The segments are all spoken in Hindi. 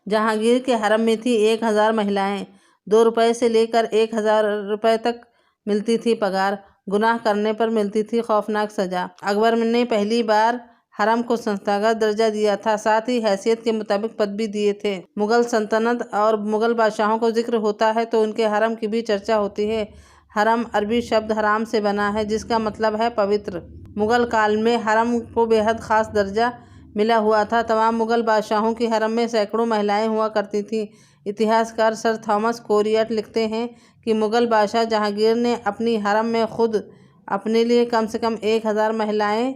जहांगीर के हरम में थी 1000 महिलाएं। 2 रुपये से लेकर 1000 रुपये तक मिलती थी पगार। गुनाह करने पर मिलती थी खौफनाक सजा। अकबर ने पहली बार हरम को संस्थागत दर्जा दिया था, साथ ही हैसियत के मुताबिक पद भी दिए थे। मुगल सल्तनत और मुगल बादशाहों को जिक्र होता है तो उनके हरम की भी चर्चा होती है। हरम अरबी शब्द हराम से बना है, जिसका मतलब है पवित्र। मुगल काल में हरम को बेहद खास दर्जा मिला हुआ था। तमाम मुगल बादशाहों की हरम में सैकड़ों महिलाएं हुआ करती थीं। इतिहासकार सर थॉमस कोरियट लिखते हैं कि मुगल बादशाह जहांगीर ने अपनी हरम में खुद अपने लिए कम से कम 1000 महिलाएं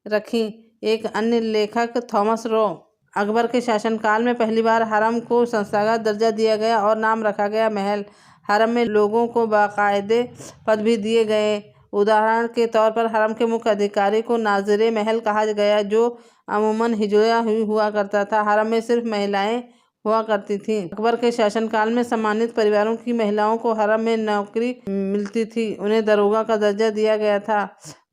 रखीं। एक अन्य लेखक थॉमस रो, अकबर के शासनकाल में पहली बार हरम को संस्थागत दर्जा दिया गया और नाम रखा गया महल। हरम में लोगों को बाकायदे पद भी दिए गए। उदाहरण के तौर पर हरम के मुख्य अधिकारी को नाज़िरे महल कहा गया, जो अमूमन हिजड़ा हुआ करता था। हरम में सिर्फ महिलाएं हुआ करती थीं। अकबर के शासनकाल में सम्मानित परिवारों की महिलाओं को हरम में नौकरी मिलती थी। उन्हें दरोगा का दर्जा दिया गया था।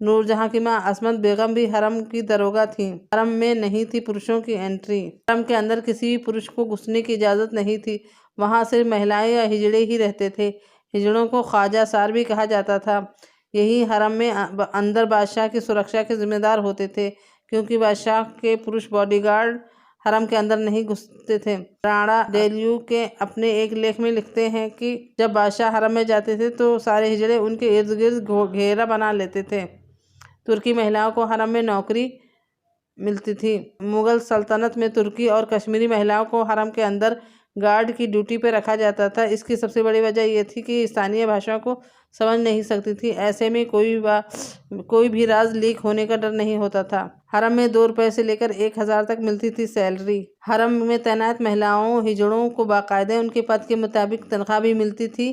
नूरजहां की मां असमत बेगम भी हरम की दरोगा थीं। हरम में नहीं थी पुरुषों की एंट्री। हरम के अंदर किसी भी पुरुष को घुसने की इजाज़त नहीं थी। वहाँ सिर्फ महिलाएं या हिजड़े ही रहते थे। हिजड़ों को ख्वाजा सार भी कहा जाता था। यही हरम में अंदर बादशाह की सुरक्षा के जिम्मेदार होते थे, क्योंकि बादशाह के पुरुष बॉडीगार्ड हरम के अंदर नहीं घुसते थे। राणा डेल्यू के अपने एक लेख में लिखते हैं कि जब बादशाह हरम में जाते थे तो सारे हिजड़े उनके इर्द गिर्द घेरा बना लेते थे। तुर्की महिलाओं को हरम में नौकरी मिलती थी। मुगल सल्तनत में तुर्की और कश्मीरी महिलाओं को हरम के अंदर गार्ड की ड्यूटी पर रखा जाता था। इसकी सबसे बड़ी वजह यह थी कि स्थानीय भाषा को समझ नहीं सकती थी। ऐसे में कोई भी राज लीक होने का डर नहीं होता था। हरम में 2 रुपये से लेकर 1000 तक मिलती थी सैलरी। हरम में तैनात महिलाओं हिजड़ों को बाकायदे उनके पद के मुताबिक तनख्वाह भी मिलती थी।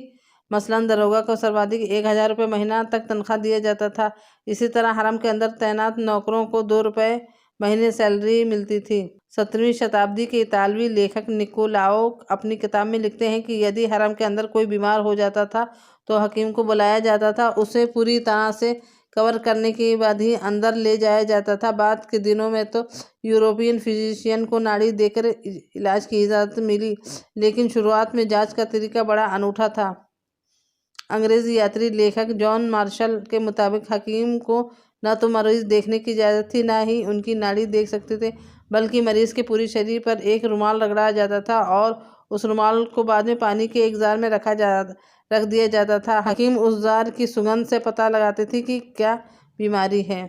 मसलन दरोगा को सर्वाधिक 1000 रुपये महीना तक तनख्वाह दिया जाता था। इसी तरह हरम के अंदर तैनात नौकरों को 2 रुपये महीने सैलरी मिलती थी। 17वीं शताब्दी के इतालवी लेखक निकोलाओ अपनी किताब में लिखते हैं कि यदि हरम के अंदर कोई बीमार हो जाता था तो हकीम को बुलाया जाता था। उसे पूरी तरह से कवर करने के बाद ही अंदर ले जाया जाता था। बाद के दिनों में तो यूरोपियन फिजिशियन को नाड़ी देकर इलाज की इजाज़त मिली, लेकिन शुरुआत में जांच का तरीका बड़ा अनूठा था। अंग्रेजी यात्री लेखक जॉन मार्शल के मुताबिक हकीम को न तो मरीज देखने की इजाज़त थी, न ही उनकी नाड़ी देख सकते थे, बल्कि मरीज के पूरे शरीर पर एक रुमाल रगड़ा जाता था और उस रुमाल को बाद में पानी के एक जार में रख दिया जाता था। हकीम उस जार की सुगंध से पता लगाते थे कि क्या बीमारी है।